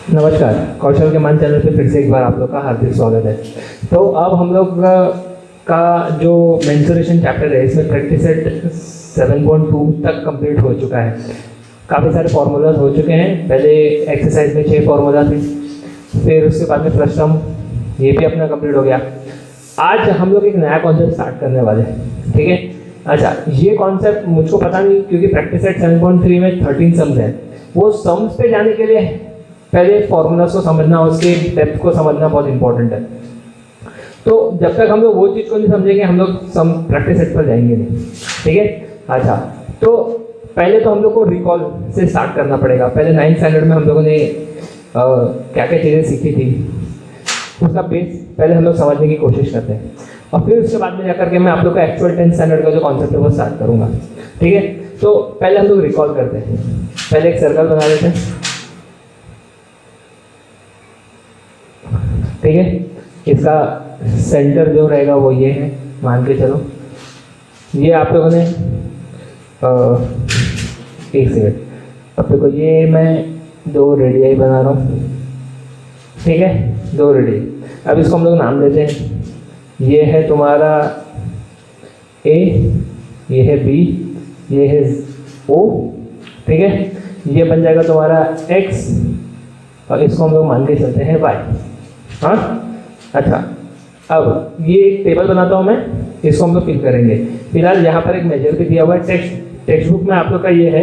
नमस्कार, कौशल के मान चैनल पे फिर से एक बार आप लोग का हार्दिक स्वागत है। तो अब हम लोग का जो मेंसुरेशन चैप्टर है इसमें प्रैक्टिस सेट 7.2 तक कंप्लीट हो चुका है। काफ़ी सारे फार्मूलाज हो चुके हैं। पहले एक्सरसाइज में 6 फार्मूला थे, फिर उसके बाद में प्रश्न ये भी अपना कंप्लीट हो गया। आज हम लोग एक नया कॉन्सेप्ट स्टार्ट करने वाले हैं, ठीक है। अच्छा, ये कॉन्सेप्ट मुझको पता नहीं क्योंकि प्रैक्टिस सेट 7.3 में 13 सम्स है। वो सम्स पे जाने के लिए पहले फॉर्मूलाज को समझना, उसके डेप्थ को समझना बहुत इंपॉर्टेंट है। तो जब तक हम लोग वो चीज़ को नहीं समझेंगे हम लोग सम प्रैक्टिस सेट पर जाएंगे नहीं, ठीक है। अच्छा, तो पहले तो हम लोग को रिकॉल से स्टार्ट करना पड़ेगा। पहले 9th स्टैंडर्ड में हम लोगों ने क्या क्या चीज़ें सीखी थी, उसका बेस पहले हम लोग समझने की कोशिश करते हैं, और फिर उसके बाद में जाकर के मैं आप लोग का एक्चुअल 10th स्टैंडर्ड का जो कॉन्सेप्ट है वो स्टार्ट करूँगा, ठीक है। तो पहले हम लोग रिकॉल करते हैं। पहले एक सर्कल बना लेते हैं, ठीक है। इसका सेंटर जो रहेगा वो ये है, मान के चलो। ये आप लोगों ने एक सेकंड, अब देखो ये मैं 2 रेडियाई बना रहा हूँ, ठीक है, 2 रेडियाई। अब इसको हम लोग नाम देते हैं। ये है तुम्हारा ए, ये है बी, ये है ओ, ठीक है। ये बन जाएगा तुम्हारा एक्स, और इसको हम लोग मान के चलते हैं वाई। हाँ, अच्छा, अब ये एक टेबल बनाता हूँ मैं, इसको हम लोग फिल करेंगे। फिलहाल यहाँ पर एक मेजर भी दिया हुआ है। टेक्स्ट बुक में आप लोग का ये है,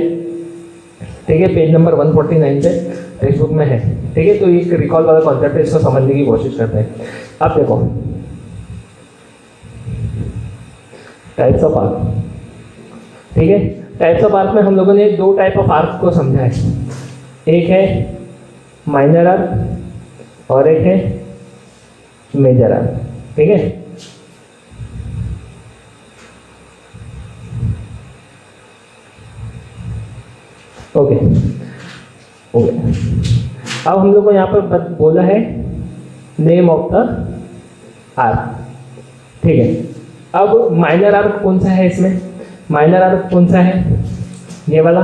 ठीक है, पेज नंबर 149 पे टेक्स्ट बुक में है, ठीक है। तो एक रिकॉल वाला कॉन्सेप्ट है, इसको समझने की कोशिश करते हैं। अब देखो टाइप्स ऑफ आर्क, ठीक है। टाइप्स ऑफ आर्क में हम लोगों ने 2 टाइप ऑफ आर्क को समझा है। एक है माइनर आर्क और एक है मेजर आर्क, ठीक है। ओके ओके, अब हम लोग को यहाँ पर बोला है नेम ऑफ द आर्क, ठीक है। अब माइनर आर्क कौन सा है इसमें? माइनर आर्क कौन सा है? ये वाला,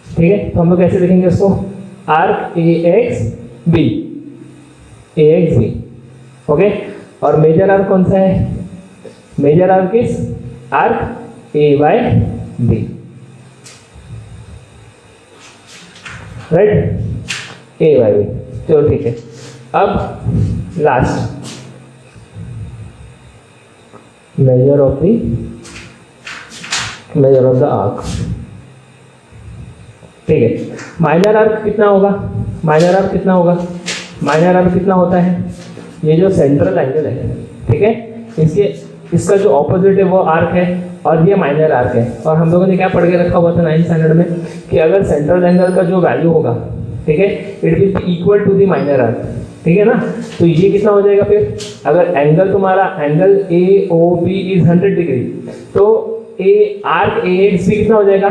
ठीक है। तो हम लोग कैसे लिखेंगे इसको? Arc A X B, A X B, okay. और मेजर आर्क कौन सा है? Major arc is arc A Y B, right, A Y B. चलो ठीक है। अब last measure of the arc, ठीक है। माइनर आर्क कितना होगा? माइनर आर्क कितना होगा? माइनर आर्क कितना होता है? ये जो सेंट्रल एंगल है, ठीक है, इसका जो ऑपोजिट है वो आर्क है, और ये माइनर आर्क है। और हम लोगों ने क्या पढ़ के रखा हुआ था 9th स्टैंडर्ड में कि अगर सेंट्रल एंगल का जो वैल्यू होगा, ठीक है, it will be equal to the minor arc, ठीक है ना। तो ये कितना हो जाएगा फिर? अगर एंगल तुम्हारा angle A O B is 100 degree, तो ए आर्क ए एक्स भी कितना हो जाएगा?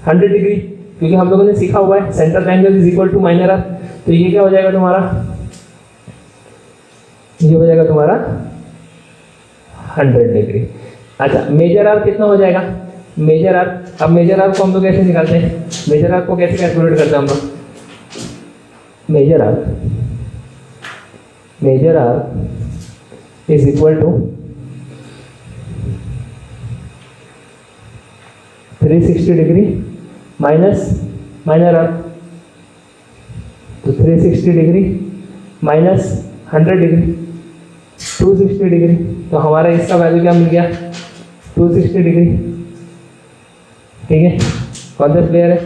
100 डिग्री, क्योंकि हम लोगों ने सीखा हुआ है central angle is equal to minor arc. तो ये क्या हो जाएगा तुम्हारा? ये हो जाएगा तुम्हारा 100 डिग्री। अच्छा, मेजर आर्क कितना हो जाएगा? मेजर आर्क, अब मेजर आर्क को हम लोग कैसे निकालते हैं? मेजर आर्क को कैसे कैलकुलेट करते हैं हम लोग? Major arc is equal to 360 degree minus minor arc. तो 360 डिग्री माइनस 100 डिग्री, 260 डिग्री। तो हमारा इसका वैल्यू क्या मिल गया? 260 डिग्री, ठीक है। कॉन्सेप्ट क्लियर है?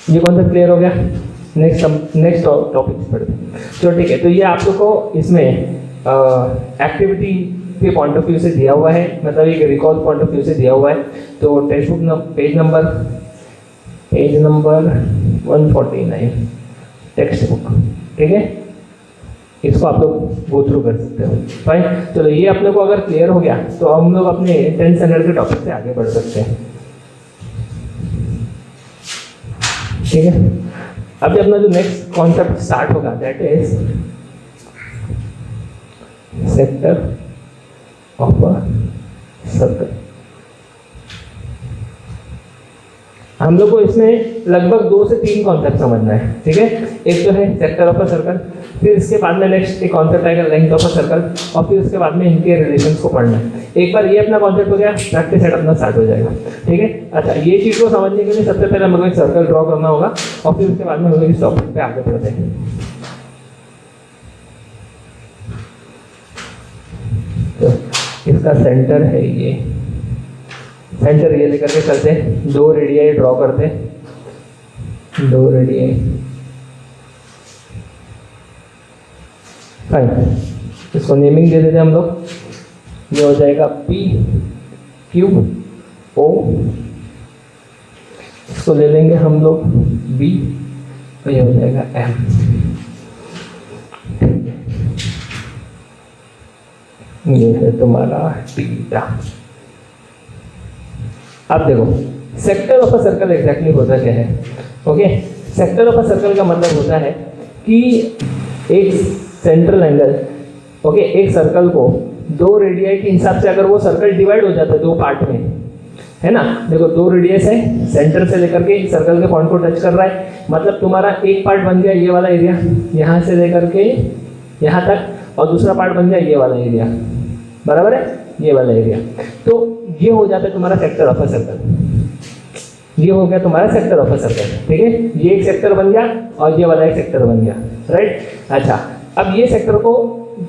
ये कॉन्सेप्ट क्लियर हो गया। नेक्स्ट टॉपिक पढ़ते हैं। चलो ठीक है। तो ये आप लोग को इसमें एक्टिविटी के पॉइंट ऑफ व्यू से दिया हुआ है, मतलब एक रिकॉल पॉइंट ऑफ व्यू से दिया हुआ है। तो text book page number 149 text book, ठीक है। इसको आप लोग गो थ्रू कर सकते हो, फाइन। चलो, ये अपने को अगर क्लियर हो गया तो हम लोग अपने 10th स्टैंडर्ड के टॉपिक से आगे बढ़ सकते हैं, ठीक है। अभी अपना जो नेक्स्ट कॉन्सेप्ट स्टार्ट होगा that is sector of a circle. हम लोग को इसमें लगभग 2 से 3 कॉन्सेप्ट समझना है, ठीक है। एक तो है सेक्टर ऑफ अ सर्कल, फिर इसके बाद में नेक्स्ट एक कॉन्सेप्ट आएगा लेंथ ऑफ अ सर्कल, और फिर उसके बाद में इनके रिलेशंस को पढ़ना है। एक बार ये अपना कॉन्सेप्ट हो गया, प्रैक्टिस सेट अपना स्टार्ट हो जाएगा, ठीक है। अच्छा, ये चीज़ को समझने के लिए सबसे पहले हम लोग एक सर्कल ड्रॉ करना होगा, और फिर उसके बाद में हम लोग इस टॉपिक पे आगे बढ़ते हैं। तो इसका सेंटर है ये, सेंटर ये लेकर के चलते हैं, 2 रेडियाई ड्रॉ करते हैं, 2 रेडियाई, फाइन। इसको नेमिंग दे देते हैं हम लोग, ये हो जाएगा P Q O, इसको ले लेंगे हम लोग B, तो ये हो जाएगा M। ये है तुम्हारा थीटा। अब देखो sector of a circle exactly होता क्या है, okay. Sector of a circle का मतलब होता है कि एक सेंट्रल एंगल, ओके, एक सर्कल को 2 रेडियाई के हिसाब से अगर वो सर्कल डिवाइड हो जाता है 2 पार्ट में, है ना। देखो 2 रेडियस है, सेंटर से लेकर के सर्कल के पॉइंट को टच कर रहा है, मतलब तुम्हारा एक पार्ट बन गया ये वाला एरिया, यहाँ से लेकर के यहाँ तक, और दूसरा पार्ट बन गया ये वाला एरिया, बराबर है, ये वाला एरिया। तो ये हो जाता है तुम्हारा सेक्टर ऑफ अ सर्कल, ये हो गया तुम्हारा सेक्टर ऑफ अ सर्कल, ठीक है। ये एक सेक्टर बन गया और ये वाला एक सेक्टर बन गया, राइट। अच्छा, अब ये सेक्टर को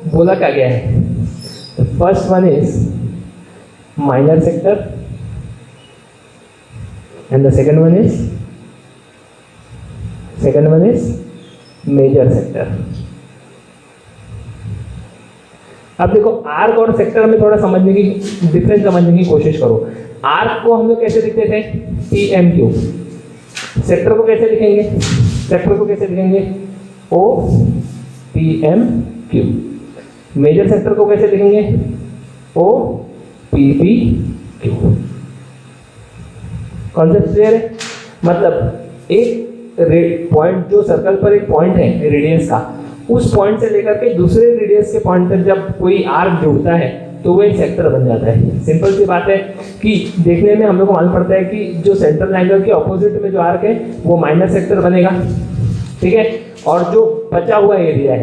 बोला क्या गया है, first one is minor sector and the second one is major sector. अब देखो आर्क और सेक्टर में थोड़ा समझने की डिफरेंस समझने की कोशिश करो। आर्क को हम लोग कैसे लिखते थे, PMQ। सेक्टर को कैसे लिखेंगे, OPMQ। मेजर सेक्टर को कैसे लिखेंगे, OPPQ। कॉन्सेप्ट क्लियर है। मतलब एक पॉइंट, जो सर्कल पर एक पॉइंट है रेडियस का, उस पॉइंट से लेकर के दूसरे रेडियस के पॉइंट तक जब कोई आर्क जुड़ता है तो वो एक सेक्टर बन जाता है। सिंपल सी बात है कि देखने में हम लोग को मालूम पड़ता है कि जो सेंट्रल एंगल के ऑपोजिट में जो आर्क है वो माइनर सेक्टर बनेगा, ठीक है। और जो बचा हुआ एरिया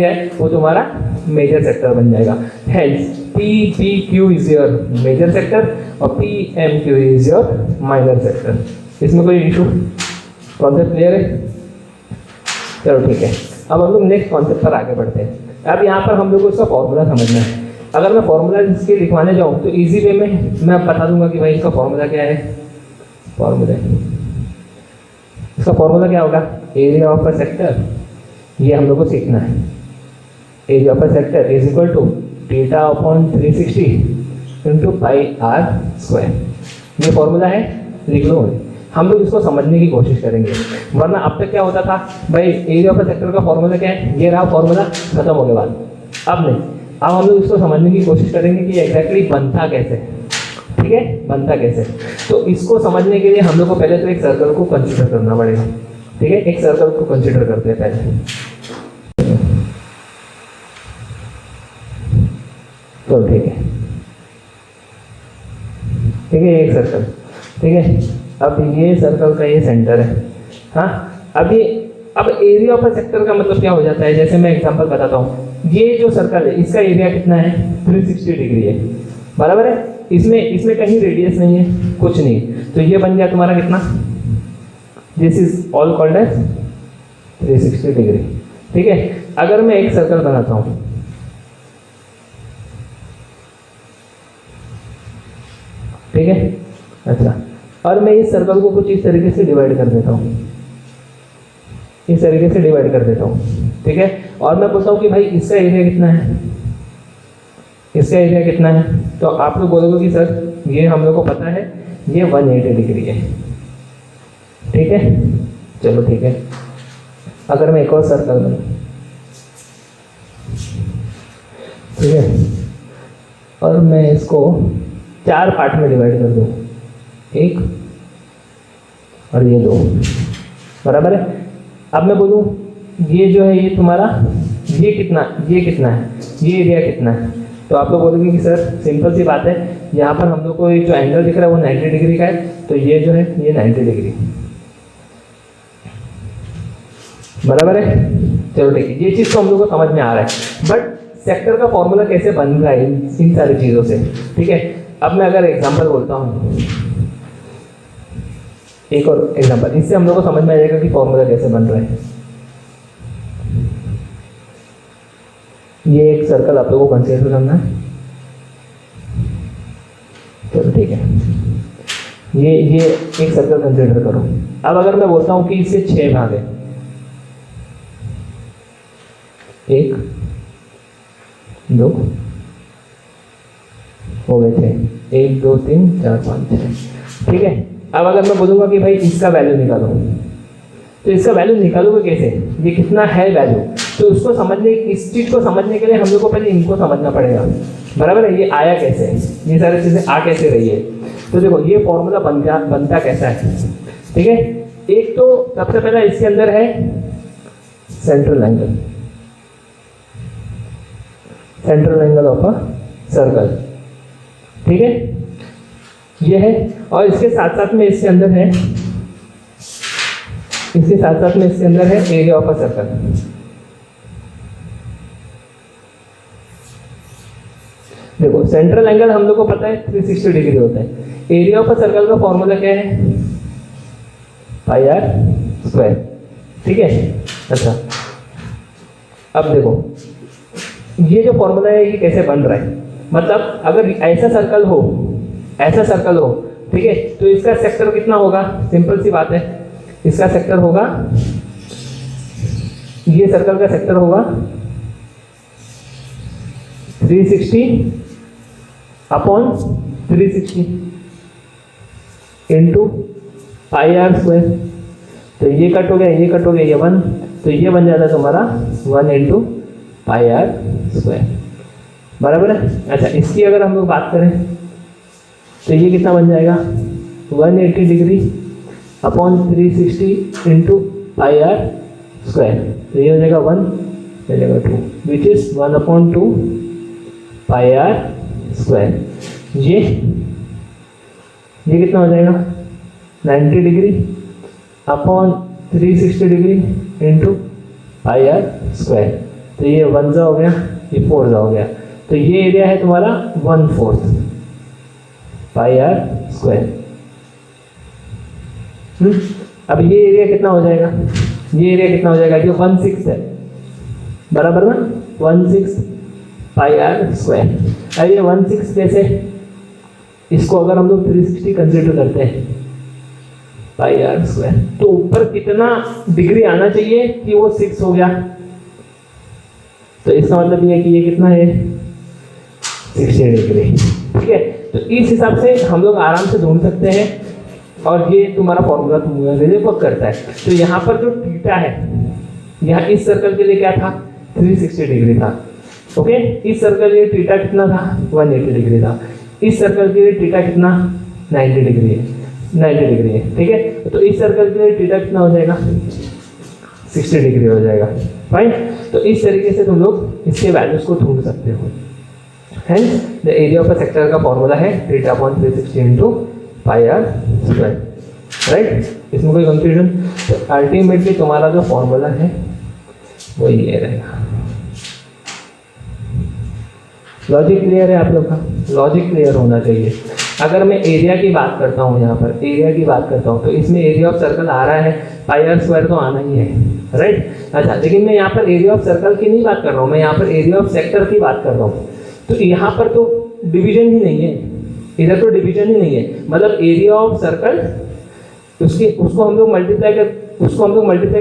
है वो तुम्हारा मेजर सेक्टर बन जाएगा। Hence PPQ is your major sector और PMQ is your minor sector. इसमें कोई इशू, कॉन्सेप्ट क्लियर है। चलो ठीक है, अब हम लोग नेक्स्ट कॉन्सेप्ट पर आगे बढ़ते हैं। अब यहाँ पर हम लोग को इसका फॉर्मूला समझना है। अगर मैं फॉर्मूला इसके लिखवाने जाऊँ तो इजी वे में मैं बता दूंगा कि भाई इसका फॉर्मूला क्या है। इसका फॉर्मूला क्या होगा, एरिया ऑफ अ सेक्टर, ये हम लोग को सीखना है। Area of a sector is equal to theta upon 360 into pi are square. ये फॉर्मूला है, लिख लो। हम लोग इसको समझने की कोशिश करेंगे, वरना अब तक क्या होता था भाई, एरिया ऑफ अ सेक्टर का फॉर्मूला क्या है, ये रहा फॉर्मूला, खत्म हो गया बात। अब नहीं, अब हम लोग इसको समझने की कोशिश करेंगे कि एग्जैक्टली बनता कैसे, ठीक है, बनता कैसे। तो इसको समझने के लिए हम लोग को पहले तो एक सर्कल को कंसीडर करना पड़ेगा, ठीक है। एक सर्कल को कंसीडर करते हैं पहले, तो ठीक है, एक सर्कल, ठीक है। अब ये सर्कल का ये सेंटर है, हाँ। अब एरिया ऑफ अ सेक्टर का मतलब क्या हो जाता है, जैसे मैं एग्जांपल बताता हूँ। ये जो सर्कल है इसका एरिया कितना है, 360 डिग्री है, बराबर है। इसमें कहीं रेडियस नहीं है, कुछ नहीं, तो ये बन गया तुम्हारा कितना, this is all called as 360 degree, ठीक है। अगर मैं एक सर्कल बनाता हूँ, ठीक है, अच्छा, और मैं इस सर्कल को कुछ इस तरीके से डिवाइड कर देता हूँ, इस तरीके से डिवाइड कर देता हूँ, ठीक है। और मैं पूछता हूँ कि भाई इसका एरिया कितना है, इसका एरिया कितना है, तो आप लोग बोलोगे कि सर ये हम लोग को पता है, ये 180 डिग्री है, ठीक है। चलो ठीक है, अगर मैं एक और सर्कल बनाऊँ, ठीक है, और मैं इसको 4 पार्ट में डिवाइड कर दूँ, 1 और ये 2, बराबर है। अब मैं बोलूँ ये जो है ये तुम्हारा, ये कितना है, ये एरिया कितना है, तो आप लोग बोलोगे कि सर सिंपल सी बात है, यहाँ पर हम लोग को जो एंगल दिख रहा है वो 90 डिग्री का है, तो ये जो है ये 90 डिग्री, बराबर है। चलो ठीक है, ये चीज़ तो हम लोग को समझ में आ रहा है, बट सेक्टर का फॉर्मूला कैसे बन रहा है इन सारी चीज़ों से, ठीक है। अब मैं अगर एग्जांपल बोलता हूँ, एक और एग्जांपल, इससे हम लोग को समझ में आ जाएगा कि फॉर्मूला कैसे बन रहा है। ये एक सर्कल आप लोगों को कंसीडर करना है, चलो ठीक है, ये एक सर्कल कंसीडर करो। अब अगर मैं बोलता हूँ कि इसके 6 भाग है, 1 2 हो गए थे, 1 2 3 4 5 6, ठीक है। अब अगर मैं बोलूँगा कि भाई इसका वैल्यू निकालो, तो इसका वैल्यू निकालोगे कैसे, ये कितना है वैल्यू, तो उसको समझने, इस चीज़ को समझने के लिए हम लोग को पहले इनको समझना पड़ेगा, बराबर है। ये आया कैसे, ये सारी चीज़ें आ कैसे रही है, तो देखो ये फॉर्मूला बनता कैसा है, ठीक है। एक तो सबसे पहला इसके अंदर है central angle, central angle of a circle, ठीक है, ये है। और इसके साथ साथ में इसके अंदर है, इसके साथ साथ में इसके अंदर है एरिया ऑफ अ सर्कल। देखो सेंट्रल एंगल हम लोग को पता है 360 डिग्री होता है, एरिया ऑफ अ सर्कल का फॉर्मूला क्या है, पाई आर स्क्वायर, ठीक है। अच्छा, अब देखो ये जो फॉर्मूला है ये कैसे बन रहा है, मतलब अगर ऐसा सर्कल हो, ऐसा सर्कल हो, ठीक है, तो इसका सेक्टर कितना होगा, सिंपल सी बात है, इसका सेक्टर होगा, ये सर्कल का सेक्टर होगा 360 upon 360 into pi are square. तो ये कट हो गया, ये कट हो गया, ये 1, तो ये बन जाता है तुम्हारा 1 इंटू पाई आर स्क्वायर, बराबर है। अच्छा, इसकी अगर हम लोग बात करें तो ये कितना बन जाएगा, 180 degree upon 360 into pi are square, तो ये हो जाएगा 1, ये हो जाएगा 2, which is 1/2 pi are square. ये कितना हो जाएगा, 90 degree upon 360 degree into pi are square, तो ये 1 जा हो गया, ये 4 जा हो गया, तो ये एरिया है तुम्हारा 1/4 पाई आर स्क्वायर। अब ये एरिया कितना हो जाएगा, ये एरिया कितना हो जाएगा, ये 1/6 है, बराबर ना, 1/6 पाई आर स्क्वायर। अब ये 1/6 कैसे, इसको अगर हम लोग 360 कंसिडर करते हैं पाई आर स्क्वायर, तो ऊपर कितना डिग्री आना चाहिए कि वो 6 हो गया, तो इसका मतलब ये है कि ये कितना है, 60 डिग्री, ठीक है। तो इस हिसाब से हम लोग आराम से ढूंढ सकते हैं, और ये तुम्हारा फॉर्मूला तुम्हारे वर्क करता है। तो यहाँ पर जो थीटा है, यहाँ इस सर्कल के लिए क्या था, 360 डिग्री था, ओके। इस सर्कल के लिए थीटा कितना था, 180 डिग्री था। इस सर्कल के लिए थीटा कितना, 90 डिग्री है, 90 डिग्री है, ठीक है। तो इस सर्कल के लिए थीटा कितना हो जाएगा, 60 डिग्री हो जाएगा, फाइन। तो इस तरीके से तुम लोग इसके वैल्यूज को ढूंढ सकते हो। Hence, the area of a sector का फॉर्मूला है theta upon 360 into pi are square, right. इसमें कोई कंफ्यूजन, तो अल्टीमेटली तुम्हारा जो फॉर्मूला है वो ये रहेगा। लॉजिक क्लियर है आप लोग का, लॉजिक क्लियर होना चाहिए। अगर मैं एरिया की बात करता हूँ, यहाँ पर एरिया की बात करता हूँ, तो इसमें एरिया ऑफ सर्कल आ रहा है, पाई आर स्क्वायर तो आना ही है, राइट। अच्छा, लेकिन मैं यहाँ पर एरिया ऑफ सर्कल की नहीं बात कर रहा हूँ, मैं यहाँ पर एरिया ऑफ सेक्टर की बात कर रहा हूँ। तो यहाँ पर तो डिवीजन ही नहीं है, इधर तो डिवीजन ही नहीं है, मतलब एरिया ऑफ सर्कल उसको हम लोग मल्टीप्लाई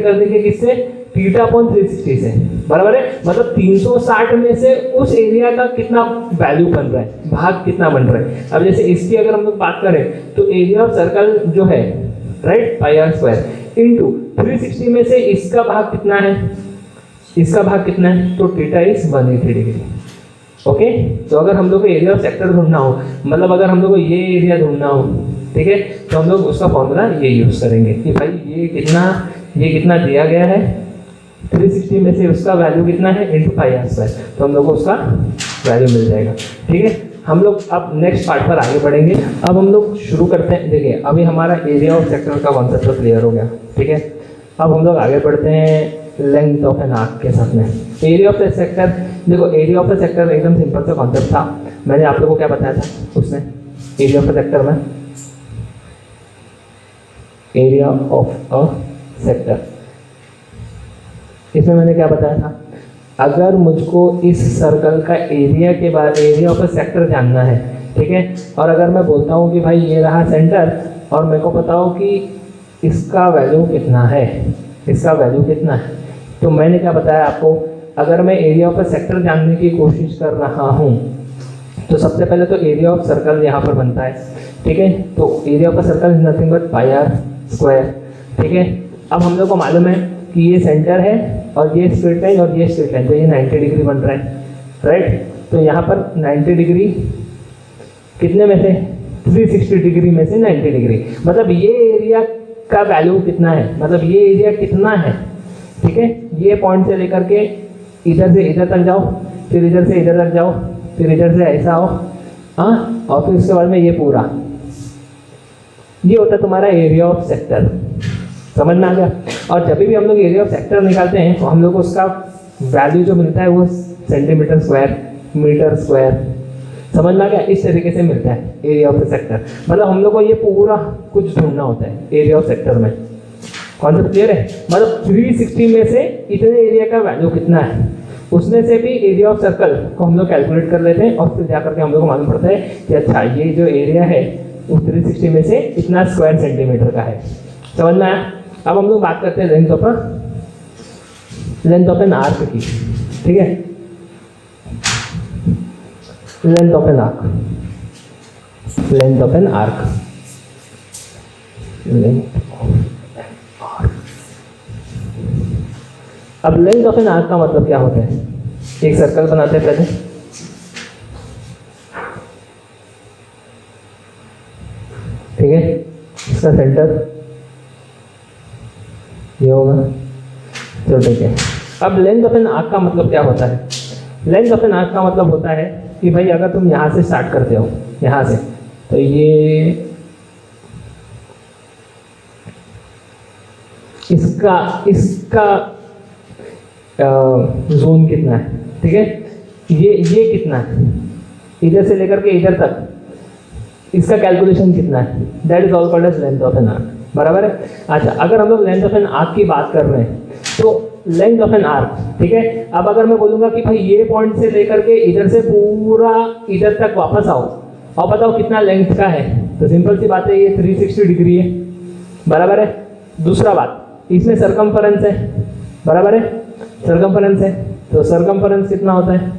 कर देंगे किससे, थीटा अपॉन 360 से, बराबर है। मतलब 360 में से उस एरिया का कितना वैल्यू बन रहा है, भाग कितना बन रहा है। अब जैसे इसकी अगर हम लोग बात करें तो एरिया ऑफ सर्कल जो है, right, pi are square into 360 में से इसका भाग कितना है, इसका भाग कितना है, तो थीटा इज 180 डिग्री, ओके। तो अगर हम लोग को एरिया ऑफ सेक्टर ढूंढना हो, मतलब अगर हम लोग को ये एरिया ढूंढना हो, ठीक है, तो हम लोग उसका फॉर्मूला ये यूज करेंगे कि भाई ये कितना दिया गया है, 360 में से उसका वैल्यू कितना है इंटू पाई आर स्क्वायर, तो हम लोग को उसका वैल्यू मिल जाएगा। ठीक है, हम लोग अब नेक्स्ट पार्ट पर आगे बढ़ेंगे। अब हम लोग शुरू करते हैं। देखिए अभी हमारा एरिया ऑफ सेक्टर का कॉन्सेप्ट तो क्लियर हो गया। ठीक है, अब हम लोग आगे बढ़ते हैं लेंथ ऑफ एन आर्क के साथ में। एरिया ऑफ द सेक्टर, देखो एरिया ऑफ द सेक्टर एकदम सिंपल सा कॉन्सेप्ट था। मैंने आप लोगों को क्या बताया था उसने, एरिया ऑफ द सेक्टर में, एरिया ऑफ अ सेक्टर, इसमें मैंने क्या बताया था, अगर मुझको इस सर्कल का एरिया के बारे, एरिया ऑफ अ सेक्टर जानना है, ठीक है, और अगर मैं बोलता हूँ कि भाई ये रहा सेंटर और मेरे को बताओ कि इसका वैल्यू कितना है, इसका वैल्यू कितना है, तो मैंने क्या बताया आपको, अगर मैं एरिया ऑफ अ सेक्टर जानने की कोशिश कर रहा हूँ तो सबसे पहले तो एरिया ऑफ सर्कल यहाँ पर बनता है। ठीक है, तो area of a circle is nothing but pi are square. ठीक है, अब हम लोग को मालूम है कि ये सेंटर है और ये स्ट्रेट लाइन और ये स्ट्रेट लाइन, तो ये 90 डिग्री बन रहा है, राइट। तो यहाँ पर 90 डिग्री कितने में से, 360 डिग्री में से 90 डिग्री, मतलब ये एरिया का वैल्यू कितना है, मतलब ये एरिया कितना है। ठीक है, ये पॉइंट से लेकर के इधर से इधर तक जाओ, फिर इधर से इधर तक जाओ, फिर इधर से ऐसा आओ, हाँ, और फिर उसके बाद में ये पूरा, ये होता है तुम्हारा एरिया ऑफ सेक्टर। समझ में आ गया। और जब भी हम लोग एरिया ऑफ सेक्टर निकालते हैं तो हम लोग को उसका वैल्यू जो मिलता है वो सेंटीमीटर स्क्वायर, मीटर स्क्वायर, समझ में आ गया, इस तरीके से मिलता है एरिया ऑफ द सेक्टर। मतलब हम लोग को ये पूरा कुछ ढूंढना होता है एरिया ऑफ सेक्टर में। कॉन्सेप्ट क्लियर है, मतलब 360 में से इतने एरिया का वैल्यू कितना है, उसमें से भी एरिया ऑफ सर्कल को हम लोग कैलकुलेट कर लेते हैं और फिर जाकर के हम लोग को मालूम पड़ता है कि अच्छा ये जो एरिया है वो 360 में से इतना स्क्वायर सेंटीमीटर का है। समझ में आया। अब हम लोग बात करते हैं लेंथ ऑफ एन आर्क की। ठीक है, length of an arc, length of an arc, अब लेंथ ऑफ एन आर्क का मतलब क्या होता है, एक सर्कल बनाते हैं पहले, ठीक है, इसका सेंटर ये होगा, चलो ठीक है। अब लेंथ ऑफ एन आर्क का मतलब क्या होता है, लेंथ ऑफ एन आर्क का मतलब होता है कि भाई अगर तुम यहाँ से स्टार्ट करते हो, यहाँ से, तो ये इसका जोन कितना है, ठीक है, ये कितना है, इधर से लेकर के इधर तक इसका कैलकुलेशन कितना है, that is all called as length of an arc. बराबर है। अच्छा, अगर हम लोग लेंथ ऑफ एन आर्क की बात कर रहे हैं तो लेंथ ऑफ एन आर्क, ठीक है, अब अगर मैं बोलूंगा कि भाई ये पॉइंट से लेकर के इधर से पूरा इधर तक वापस आओ और बताओ कितना लेंथ का है, तो सिंपल सी बात है ये 360 डिग्री है। बराबर है। दूसरा बात, इसमें सरकमफरेंस है, बराबर है, सरकमफरेंस है, तो सरकमफरेंस कितना होता है,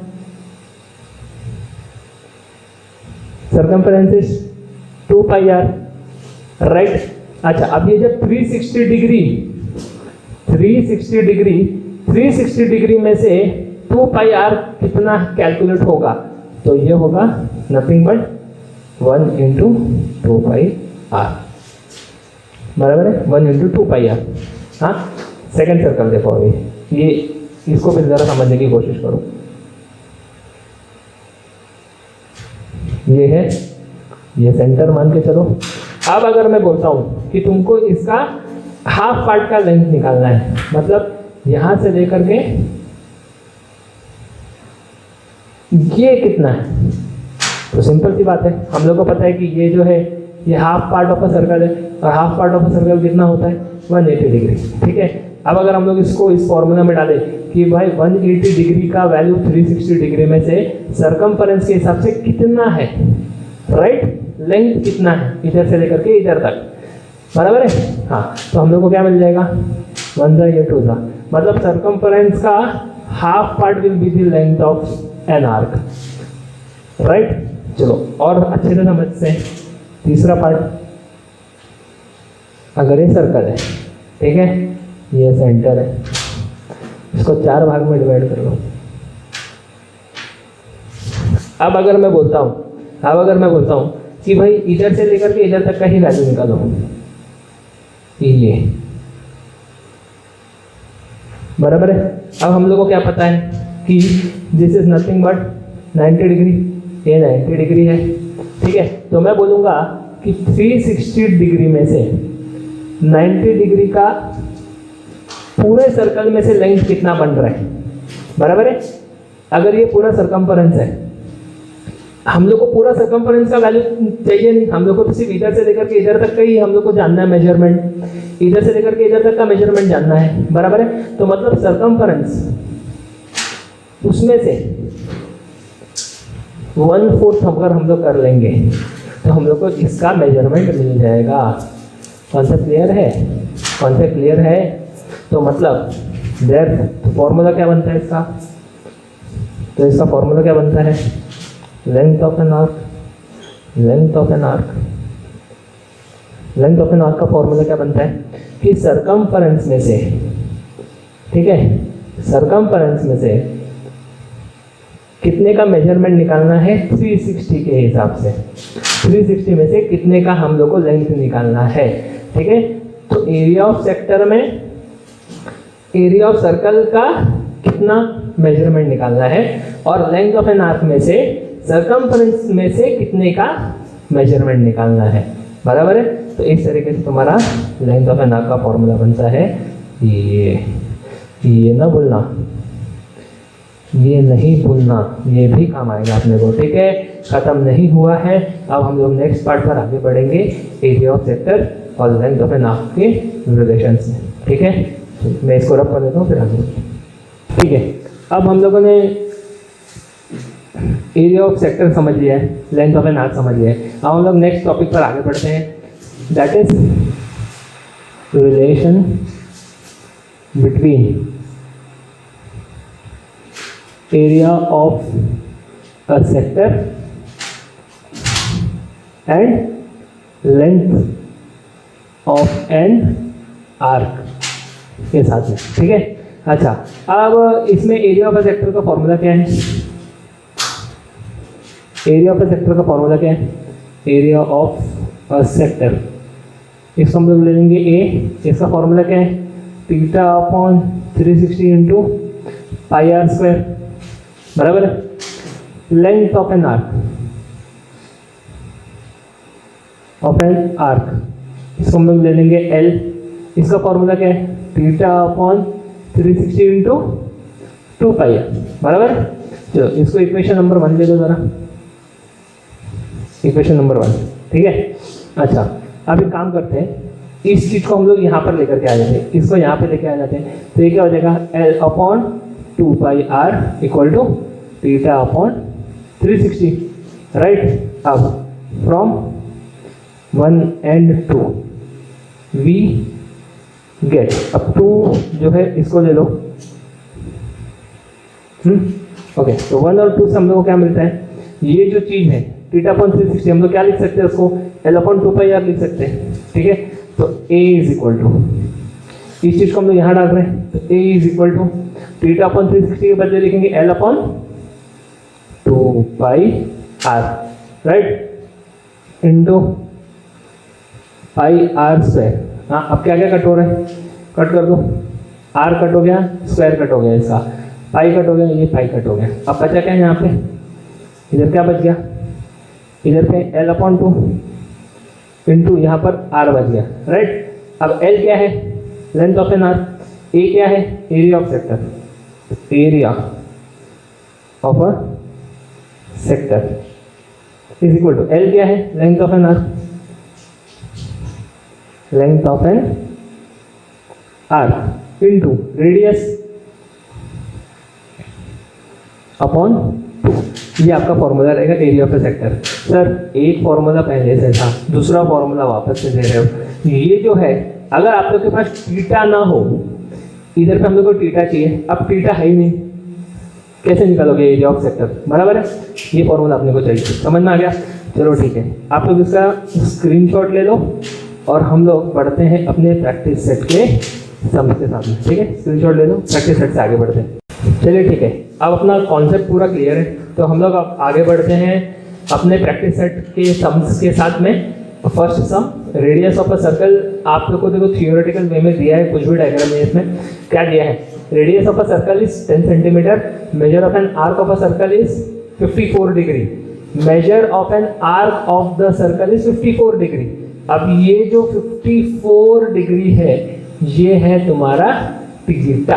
circumference is 2 pi are, right. अच्छा, अब ये जब 360 डिग्री में से 2 पाई आर कितना कैलकुलेट होगा, तो ये होगा nothing but 1 into 2 pi r, बराबर है, 1 इंटू 2 पाई आर। हाँ, सेकेंड सर्कल देखो, अभी ये इसको फिर जरा समझने की कोशिश करो। ये है, ये सेंटर मान के चलो। अब अगर मैं बोलता हूं कि तुमको इसका हाफ पार्ट का लेंथ निकालना है, मतलब यहां से लेकर के ये कितना है, तो सिंपल सी बात है, हम लोग को पता है कि ये जो है ये half part of a circle है, और half part of a circle कितना होता है, 180 डिग्री। ठीक है, अब अगर हम लोग इसको इस फॉर्मूला में डालें कि भाई 180 डिग्री का वैल्यू 360 डिग्री में से सरकमफरेंस के हिसाब से कितना है, राइट, लेंथ कितना है इधर से लेकर के इधर तक, बराबर है। हाँ, तो हम लोग को क्या मिल जाएगा, 1 जा या 2 जा, मतलब सरकमफरेंस का half part will be the length of an arc, right. चलो और अच्छे से समझते हैं तीसरा पार्ट। अगर ये सर्कल है, ठीक है, ये सेंटर है, इसको 4 भाग में डिवाइड कर लो। अब अगर मैं बोलता हूं कि भाई इधर से लेकर के इधर तक का ही वैल्यू निकालो, ये बराबर है। अब हम लोग को क्या पता है कि this is nothing but 90 degree, ये 90 डिग्री है, ठीक है। तो मैं बोलूँगा कि 360 डिग्री में से 90 डिग्री का पूरे सर्कल में से लेंथ कितना बन रहा है, बराबर है। अगर ये पूरा सरकमफेरेंस है, हम लोग को पूरा सरकमफेरेंस का वैल्यू चाहिए नहीं, हम लोग को तो सिर्फ इधर से लेकर के इधर तक का ही हम लोग को जानना है मेजरमेंट, इधर से लेकर के इधर तक का मेजरमेंट जानना है, बराबर है। तो मतलब सरकमफेरेंस उसमें से 1/4 अगर हम लोग कर लेंगे तो हम लोग को इसका मेजरमेंट मिल जाएगा। कॉन्सेप्ट क्लियर है? कॉन्सेप्ट क्लियर है? तो मतलब डेप्थ, तो फॉर्मूला क्या बनता है इसका? तो इसका फॉर्मूला क्या बनता है? Length of an arc, length of an arc, length of an arc का फॉर्मूला क्या बनता है कि सरकमफेरेंस में से, ठीक है, सरकमफेरेंस में से कितने का मेजरमेंट निकालना है 360 के हिसाब से, 360 में से कितने का हम लोग को लेंथ निकालना है, ठीक है। तो एरिया ऑफ सेक्टर में एरिया ऑफ सर्कल का कितना मेजरमेंट निकालना है और लेंथ ऑफ एन आर्क में से सरकमफेरेंस में से कितने का मेजरमेंट निकालना है, बराबर है। तो इस तरीके से तुम्हारा लेंथ ऑफ एन आर्क का फॉर्मूला बनता है। ये ना भूलना, ये नहीं भूलना, ये भी काम आएगा अपने को, ठीक है। खत्म नहीं हुआ है, अब हम लोग नेक्स्ट पार्ट पर आगे बढ़ेंगे, एरिया ऑफ सेक्टर और लेंथ ऑफ एन आर्क के रिलेशन से, ठीक है। मैं इसको रब कर देता हूँ फिर आगे, ठीक है। अब हम लोगों ने एरिया ऑफ सेक्टर समझ लिया है, लेंथ ऑफ एन आर्क समझ लिया है। अब हम लोग नेक्स्ट टॉपिक पर आगे बढ़ते हैं, that is relation between area of a sector and length of an arc के साथ में, ठीक है। अच्छा, अब इसमें एरिया ऑफ अ सेक्टर का फॉर्मूला क्या है? एरिया ऑफ अ सेक्टर का फॉर्मूला क्या है? एरिया ऑफ अ सेक्टर, इसको हम लोग ले लेंगे ए, इसका फॉर्मूला क्या है? Theta upon 360 into pi are square, बराबर है। Length of an arc, of an arc, इसको हम लोग ले लेंगे एल, इसका फॉर्मूला क्या है? Theta upon 360 into 2 pi r, बराबर है। चलो इसको इक्वेशन नंबर 1 ले लो जरा, इक्वेशन नंबर 1, ठीक है। अच्छा, अब एक काम करते हैं, इस चीज को हम लोग यहाँ पर लेकर के आ जाते हैं, इसको यहाँ पे लेके आ जाते हैं, तो ये क्या हो जाएगा? L upon 2 pi r equal to theta upon 360, right. अब फ्रॉम 1 and 2 वी गेट, अब 2 जो है इसको ले लो, ओके। तो 1 और 2 से हम लोग को क्या मिलता है? ये जो चीज़ है थीटा अपॉन 360, हम लोग क्या लिख सकते हैं उसको? एल अपॉन 2 पाई आर लिख सकते हैं, ठीक है। तो ए इज इक्वल टू, इस चीज़ को हम लोग यहाँ डाल रहे हैं, तो A is equal to theta upon 360 के बदले लिखेंगे L upon 2 pi are, right, into pi are square. हाँ, अब क्या क्या कट हो रहा है? कट कर दो, आर कट हो गया, स्क्वायर कट हो गया, इसका पाई कट हो गया, ये पाई कट हो गया। अब बचा क्या है यहाँ पे? इधर क्या बच गया? इधर पे एल अपॉन 2 इंटू यहाँ पर आर बच गया, राइट। अब एल क्या है? Length of an arc, A क्या है? Area of sector, area of a sector is equal to L क्या है? Length of an arc, length of an arc into radius upon 2, ये आपका फॉर्मूला रहेगा area of a sector. Sir एक formula पहले से था, दूसरा फॉर्मूला वापस से दे रहे हो। ये जो है, अगर आप लोग के पास थीटा ना हो, इधर पे हम लोग को थीटा चाहिए, अब थीटा है ही नहीं, कैसे निकालोगे एरिया ऑफ सेक्टर, बराबर है। ये फॉर्मूला अपने को चाहिए, समझ में आ गया? चलो ठीक है, आप लोग इसका स्क्रीनशॉट ले लो और हम लोग बढ़ते हैं अपने प्रैक्टिस सेट के सम्स के साथ में, ठीक है। स्क्रीनशॉट ले लो, प्रैक्टिस सेट से आगे बढ़ते हैं। चलिए ठीक है, अब अपना कॉन्सेप्ट पूरा क्लियर है, तो हम लोग अब आगे बढ़ते हैं अपने प्रैक्टिस सेट के सम्स के साथ में। First sum, radius of a circle, आप लोग को देखो थियोरेटिकल वे में दिया है, कुछ भी डायग्राम में इसमें क्या दिया है? Radius of a circle is 10 centimetre, major of an arc of a circle is 54 degree, major of an arc of the circle is 54 degree. अब ये जो 54 डिग्री है ये है तुम्हारा थीटा,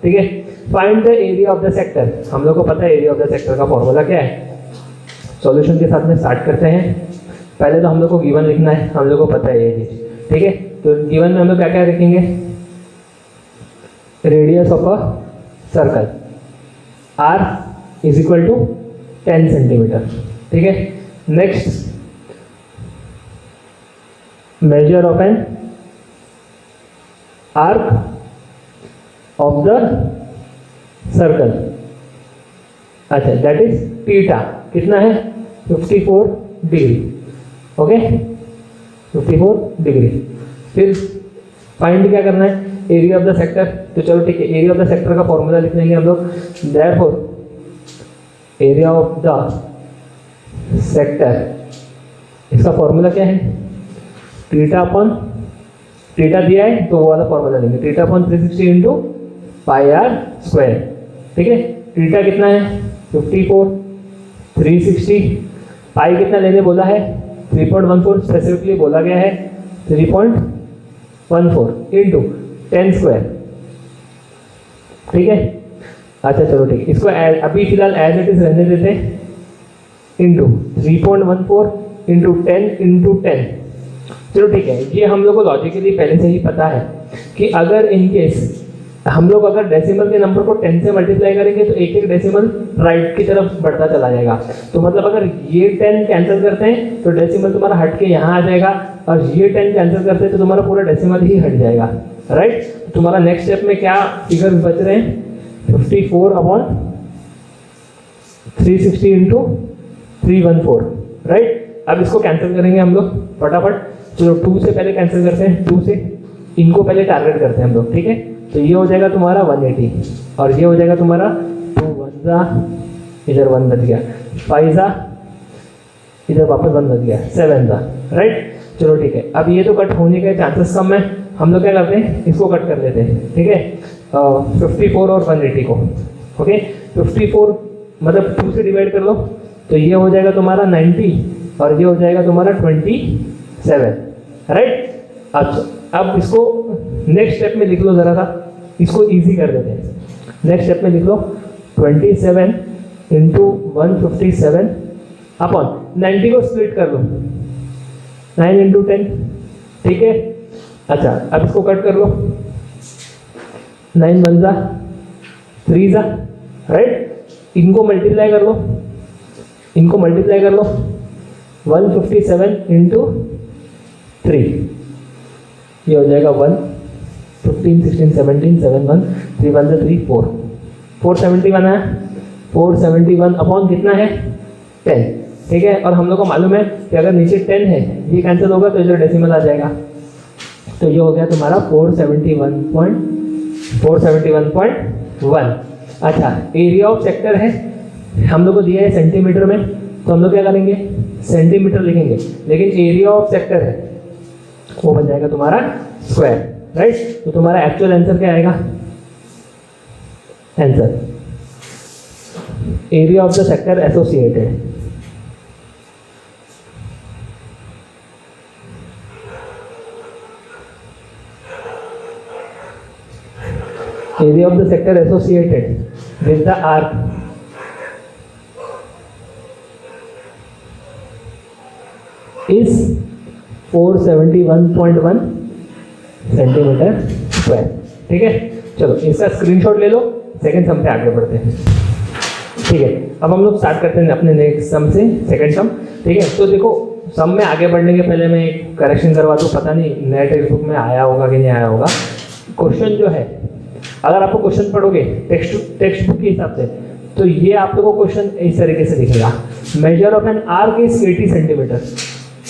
ठीक है। Find the area of the sector, हम लोग को पता है एरिया ऑफ द सेक्टर का फॉर्मूला क्या है। सॉल्यूशन के साथ में स्टार्ट करते हैं। पहले तो हम लोग को गिवन लिखना है, हम लोग को पता है ये चीज, ठीक है। तो गिवन में हम लोग क्या क्या लिखेंगे, radius of a circle r is equal to 10 centimetre, ठीक है। Next measure of an arc of the circle, अच्छा दैट इज थीटा, कितना है 54 डिग्री, ओके 54 डिग्री। फिर फाइंड क्या करना है, एरिया ऑफ द सेक्टर। तो चलो ठीक है, एरिया ऑफ द सेक्टर का फॉर्मूला लिख लेंगे हम लोग। Therefore area of the sector, इसका फॉर्मूला क्या है, थीटा अपॉन, थीटा दिया है तो वो वाला फॉर्मूला लेंगे, theta upon 360 into pi are square, ठीक है। थीटा कितना है 54, 360, पाई कितना लेने बोला है 3.14, स्पेसिफिकली बोला गया है 3.14 इंटू 10 स्क्वायर, ठीक है। अच्छा चलो ठीक है, इसको अभी फिलहाल एज इट इज रहने देते हैं, इंटू 3.14 इंटू 10 इंटू 10। चलो ठीक है, ये हम लोग को लॉजिकली पहले से ही पता है कि अगर इन केस हम लोग अगर डेसिमल के नंबर को 10 से मल्टीप्लाई करेंगे तो एक एक डेसिमल राइट की तरफ बढ़ता चला जाएगा। तो मतलब अगर ये 10 कैंसिल करते हैं तो डेसिमल तुम्हारा हट के यहाँ आ जाएगा, और ये 10 कैंसिल करते हैं तो तुम्हारा पूरा डेसिमल ही हट जाएगा, राइट। तो तुम्हारा नेक्स्ट स्टेप में क्या फिगर बच रहे हैं, 54 अपॉन 360 इंटू 314, राइट। अब इसको कैंसिल करेंगे हम लोग फटाफट। चलो 2 से पहले कैंसिल करते हैं, 2 से इनको पहले टारगेट करते हैं हम लोग, ठीक है। तो ये हो जाएगा तुम्हारा 180, और ये हो जाएगा तुम्हारा 2 1 जा, इधर 1 बच गया, 5 जा, इधर वापस 1 बच गया, 7 जा, राइट। चलो ठीक है, अब ये तो कट होने के चांसेस कम है, हम लोग क्या करते हैं इसको कट कर लेते हैं, ठीक है। 54 और 180 को, ओके 54 मतलब 2 से डिवाइड कर लो तो ये हो जाएगा तुम्हारा 90 और ये हो जाएगा तुम्हारा 27, राइट। अच्छा अब इसको नेक्स्ट स्टेप में लिख लो जरा सा, इसको इजी कर देते हैं। नेक्स्ट स्टेप में लिख लो 27 इंटू 157 अपॉन 90 को स्प्लिट कर लो 9 इंटू 10, ठीक है। अच्छा अब इसको कट कर लो, 9 1 जा 3 जा, राइट। इनको मल्टीप्लाई कर लो, इनको मल्टीप्लाई कर लो 157 इंटू 3, ये हो जाएगा 1 15 16 17 7 1 3 1 3 4 471 है, 471 अपॉन कितना है 10, ठीक है। और हम लोग को मालूम है कि अगर नीचे 10 है ये कैंसिल होगा तो इधर डेसिमल आ जाएगा, तो ये हो गया तुम्हारा 471.1। अच्छा एरिया ऑफ सेक्टर है, हम लोग को दिया है सेंटीमीटर में, तो हम लोग क्या करेंगे सेंटीमीटर लिखेंगे, लेकिन एरिया ऑफ सेक्टर है वो बन जाएगा तुम्हारा स्क्वायर, राइट। तो तुम्हारा एक्चुअल आंसर क्या आएगा, answer area of the sector associated, area of the sector associated with the arc is 471.1 centimetre square, ठीक है। चलो इसका स्क्रीनशॉट ले लो, सेकंड सम पे आगे बढ़ते हैं, ठीक है। अब हम लोग स्टार्ट करते हैं अपने नेक्स्ट सम से, सेकंड सम, ठीक है। तो देखो सम में आगे बढ़ने के पहले मैं एक करेक्शन करवा दूँ, पता नहीं नए टेक्स्ट बुक में आया होगा कि नहीं आया होगा। क्वेश्चन जो है अगर आपको क्वेश्चन पढ़ोगे टेक्स्ट बुक के हिसाब से तो ये आप लोगों को क्वेश्चन इस तरीके से दिखेगा, major of an arc is 80 centimetre.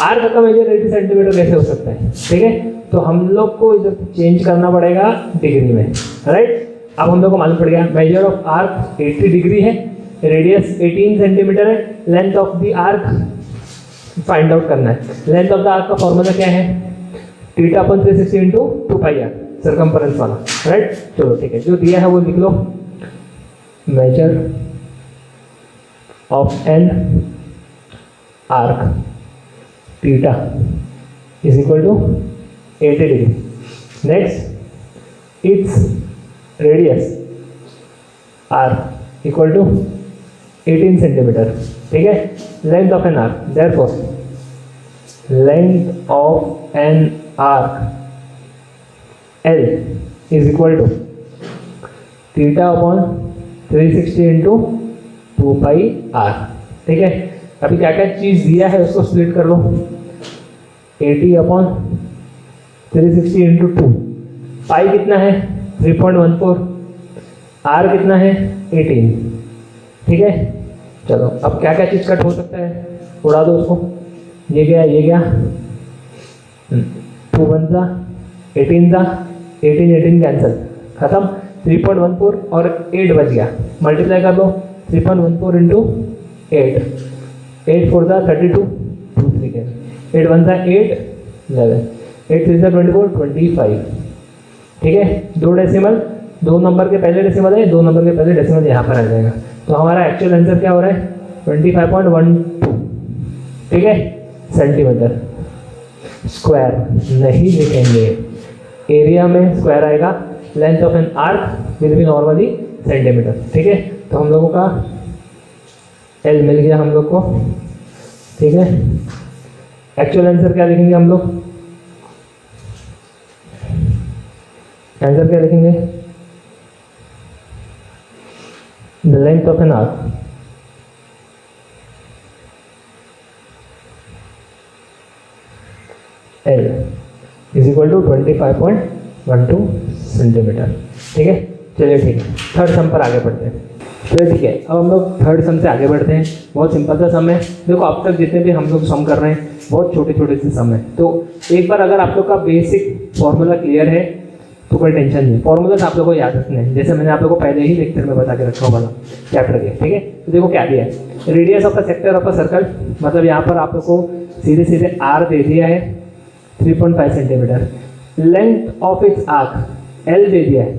Arc का मेजर 80 सेंटीमीटर कैसे हो सकता है, ठीक है। तो हम लोग को इधर चेंज करना पड़ेगा डिग्री में, राइट। अब हम लोग को मालूम पड़ गया मेजर ऑफ आर्क 80 डिग्री है, रेडियस 18 सेंटीमीटर है, length of the arc find out करना है। लेंथ ऑफ द आर्क का फॉर्मूला क्या है, theta upon 360 into 2 pi R, circumference वाला, राइट। चलो ठीक है, जो दिया है वो लिख लो, measure of an arc theta is equal to 80 degree. Next its radius R equal to 18 centimetre. ठीक है. Length of an arc, therefore length of an arc L is equal to theta upon 360 into 2 pi r. ठीक है. अभी क्या क्या चीज़ दिया है उसको स्प्लिट कर लो. 80 अपॉन 360 इंटू 2. पाई कितना है 3.14. आर कितना है 18. ठीक है. चलो अब क्या क्या चीज़ कट हो सकता है, उड़ा दो उसको. ये गया 2 1 सा 18 सा 18 कैंसिल, खत्म. 3.14 और 8 बच गया. मल्टीप्लाई कर लो 3.14 इंटू 8. 8 4 सा 32, 2 3 के 8 1 सा 8 11, 8 3 सा 24 25. ठीक है. दो डेसिमल, दो नंबर के पहले डेसिमल है, दो नंबर के पहले डेसिमल यहाँ पर आ जाएगा. तो हमारा एक्चुअल आंसर क्या हो रहा है 25.12. ठीक है. सेंटीमीटर स्क्वायर नहीं लिखेंगे, एरिया में स्क्वायर आएगा. Length of an arc will be normally centimetre. ठीक है. तो हम लोगों का एल मिल गया हम लोग को. ठीक है. एक्चुअल आंसर क्या लिखेंगे हम लोग, आंसर क्या लिखेंगे, the length of an arc L is equal to 25.12 centimetre. ठीक है. चलिए ठीक है. थर्ड सम पर आगे बढ़ते हैं. चलिए ठीक है. अब हम लोग थर्ड सम से आगे बढ़ते हैं. बहुत सिंपल सा सम है. देखो अब तक जितने भी हम लोग सम कर रहे हैं बहुत छोटे छोटे से सम है. तो एक बार अगर आप लोग का बेसिक फॉर्मूला क्लियर है तो कोई टेंशन नहीं. फॉर्मूलाज आप लोग को याद रखने हैं, जैसे मैंने आप लोग को पहले ही लेक्चर में बता के रखा होगा चैप्टर के. ठीक है. तो देखो क्या दिया है, radius of a sector of a circle. मतलब यहाँ पर आप लोग को सीधे सीधे आर दे दिया है 3.5 centimetre. Length of its arc L दे दिया है.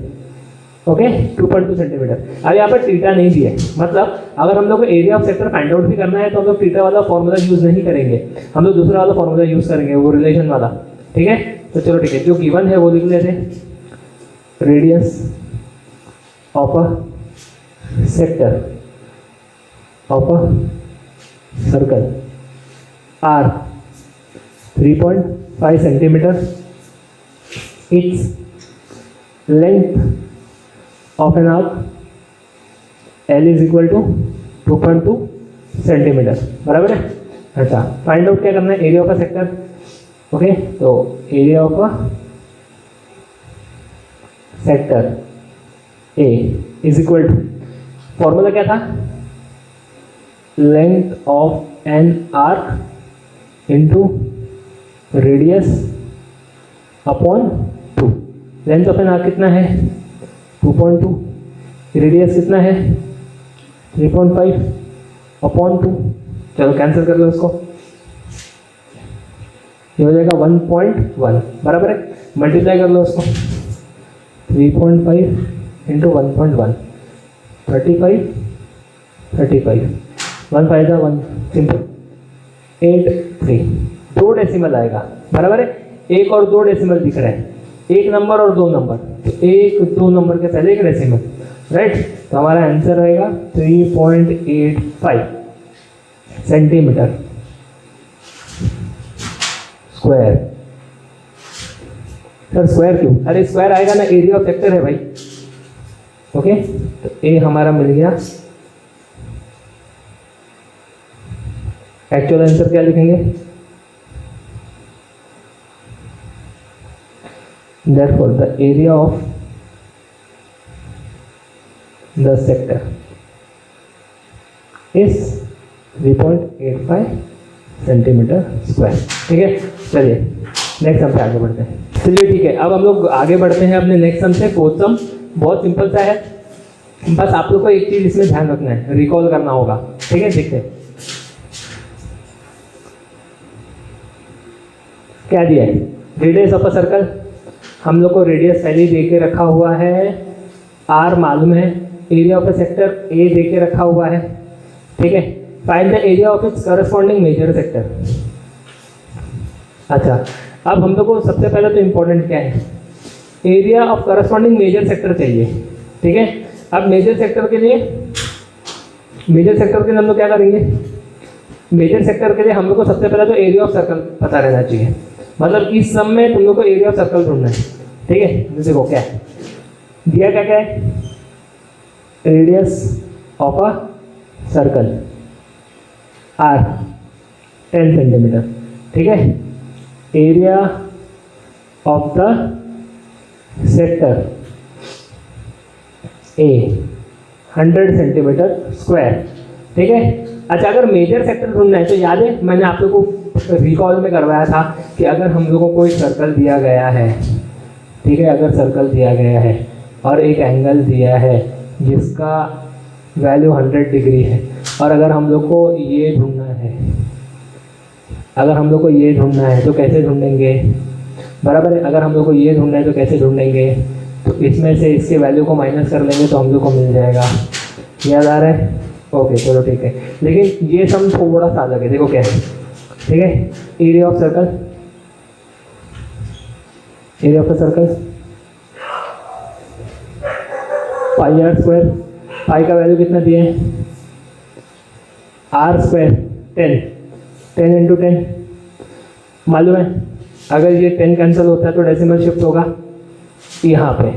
Okay 2.2 centimetre. अब यहाँ पर थीटा नहीं दिया है. मतलब अगर हम लोग को area of sector find out भी करना है तो हम लोग थीटा वाला फॉर्मूला यूज नहीं करेंगे, हम लोग दूसरा वाला फॉर्मूला यूज करेंगे, वो रिलेशन वाला. ठीक है. तो चलो ठीक है. जो गिवन है वो लिख लेते हैं. Radius of a sector of a circle R 3.5 centimetre. Its length of an arc L is equal to 2.2 centimetre. बराबर है. अच्छा फाइंड आउट क्या करना है, area of a sector. Okay. तो area of a sector A is equal to, formula क्या था, length of an arc into radius upon 2. Length of an arc कितना है 2.2, रेडियस कितना है 3.5 अपॉन 2. चलो कैंसिल कर लो इसको. ये हो जाएगा 1.1. बराबर है. मल्टीप्लाई कर लो उसको. 3.5 इंटू 1.1 35 35 1 5 1 सिंपल 8 3. 2 डेसिमल आएगा. बराबर है. एक और 2 डेसिमल दिख रहे हैं, एक नंबर और 2 नंबर. तो एक 2 नंबर के पहले एक डेसिमल. राइट. तो हमारा आंसर रहेगा 3.85 सेंटीमीटर स्क्वायर. सर स्क्वायर क्यों, अरे स्क्वायर आएगा ना, एरिया ऑफ सेक्टर है भाई. ओके. तो ए हमारा मिल गया. एक्चुअल आंसर क्या लिखेंगे, therefore the area of the sector is 3.85 centimetre square. ठीक है. चलिए नेक्स्ट सम पे आगे बढ़ते हैं. चलिए ठीक है. अब हम लोग आगे बढ़ते हैं अपने नेक्स्ट सम से. फोर्थ सम बहुत सिंपल सा है, बस आप लोग को एक चीज इसमें ध्यान रखना है, रिकॉल करना होगा. ठीक है. देखते हैं क्या दिया है. रेडियस ऑफ अ सर्कल, हम लोग को रेडियस पहले दे के रखा हुआ है, आर मालूम है. Area of a sector A दे के रखा हुआ है. ठीक है. Find the area of its corresponding major sector. अच्छा, अब हम लोग को सबसे पहले तो इम्पोर्टेंट क्या है, area of corresponding major sector चाहिए। ठीक है, अब मेजर सेक्टर के लिए हम लोग क्या करेंगे, मेजर सेक्टर के लिए हम लोग को सबसे पहले तो एरिया ऑफ सर्कल पता रहना चाहिए। मतलब इस सम में तुम लोग को एरिया ऑफ सर्कल ढूंढना है। ठीक है, देखो क्या है दिया, क्या क्या है, radius of a circle r 10 centimetre. ठीक है, area of the sector a 100 centimetre square. ठीक है, अच्छा अगर मेजर सेक्टर ढूंढना है तो याद है मैंने आप लोगों को रिकॉल में करवाया था कि अगर हम लोगों को एक सर्कल दिया गया है, ठीक है, अगर सर्कल दिया गया है और एक एंगल दिया है जिसका वैल्यू 100 डिग्री है, और अगर हम लोग को ये ढूंढना है, तो कैसे ढूंढेंगे, बराबर है। अगर हम लोग को ये ढूंढना है तो कैसे ढूंढेंगे, तो इसमें से इसके वैल्यू को माइनस कर लेंगे तो हम लोग को मिल जाएगा। याद आ रहा है? ओके चलो ठीक है, लेकिन ये सम थोड़ा सा अलग है। देखो क्या है, ठीक है, area of circle, area of the circle pi are square, pi का वैल्यू कितना दिए हैं, आर स्क्वायर 10 इंटू 10। मालूम है अगर ये 10 कैंसिल होता है तो डेसिमल शिफ्ट होगा यहाँ पे,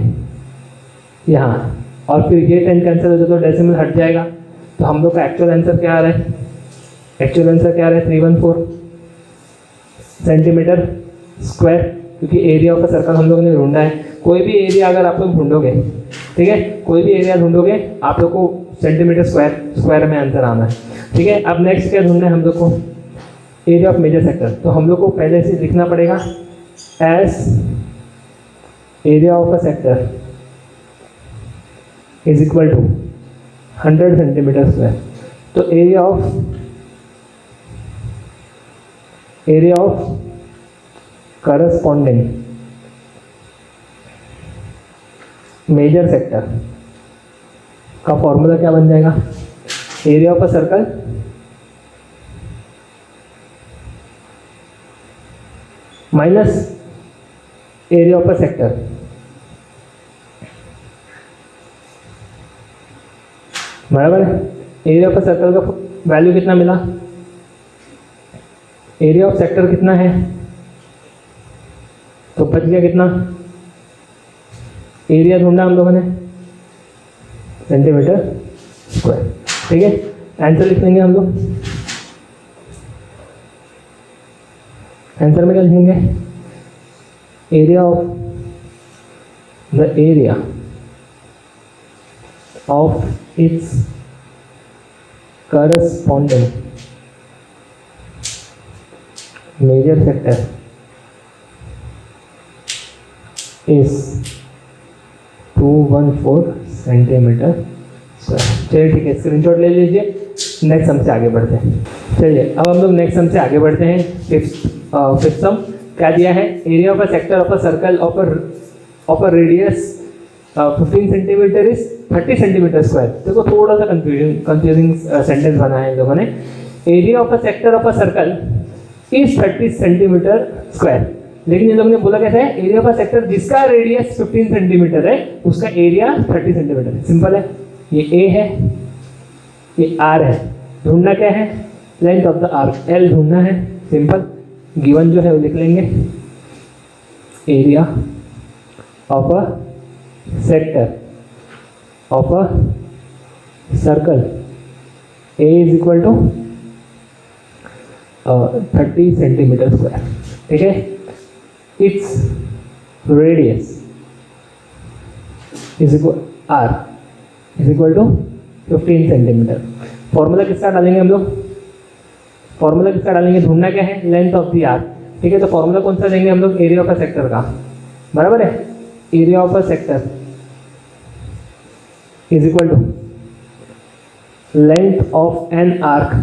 यहाँ, और फिर ये 10 कैंसिल होता है तो डेसिमल हट जाएगा। तो हम लोग का एक्चुअल आंसर क्या आ रहा है, 314 सेंटीमीटर स्क्वायर, क्योंकि एरिया ऑफ द सर्कल हम लोग ने ढूंढा है। कोई भी एरिया अगर आप लोग ढूंढोगे, ठीक है, कोई भी एरिया ढूंढोगे आप लोग को सेंटीमीटर स्क्वायर में आंसर आना है। ठीक है, अब नेक्स्ट क्या ढूंढना है हम लोग को, एरिया ऑफ मेजर सेक्टर। तो हम लोग को पहले से लिखना पड़ेगा S area of a sector is equal to 100 centimetre square. तो area of corresponding major sector का फॉर्मूला क्या बन जाएगा, area of a circle minus area of a sector, बराबर है। एरिया ऑफ अ सर्कल का वैल्यू कितना मिला, एरिया ऑफ सेक्टर कितना है, तो बच गया कितना, एरिया ढूंढा हम लोगों ने सेंटीमीटर स्क्वायर। ठीक है, आंसर लिख लेंगे हम लोग, आंसर में क्या लिखेंगे, area of its corresponding major sector is 214 centimetre square. चलिए ठीक है, स्क्रीनशॉट ले लीजिए, नेक्स्ट सम से आगे बढ़ते हैं। चलिए अब हम लोग नेक्स्ट सम से आगे बढ़ते हैं। फिफ्थ सम क्या दिया है, area of a sector of a circle of a radius 15 centimetre is 30 centimetre square. देखो थोड़ा सा कंफ्यूजिंग सेंटेंस बनाया है इन लोगों ने। Area of a sector of a circle is 30 centimetre square, लेकिन इन लोगों ने बोला कैसे है, एरिया ऑफ अ सेक्टर जिसका रेडियस 15 सेंटीमीटर है उसका एरिया 30 सेंटीमीटर है। सिंपल है, ये ए है, ये आर है, ढूंढना क्या है, length of the arc L ढूंढना है। सिंपल, गिवन जो है वो लिख लेंगे, area of a sector of a circle A is equal to 30 centimetre square. ठीक है, its radius is equal R is equal to 15 centimetre. Formula किसका डालेंगे हम लोग, फॉर्मूला किसका डालेंगे, ढूंढना क्या है, लेंथ ऑफ द आर्क। ठीक है, तो फॉर्मूला कौन सा देंगे हम लोग, एरिया ऑफ अ सेक्टर का, बराबर है, area of a sector is equal to length of an arc,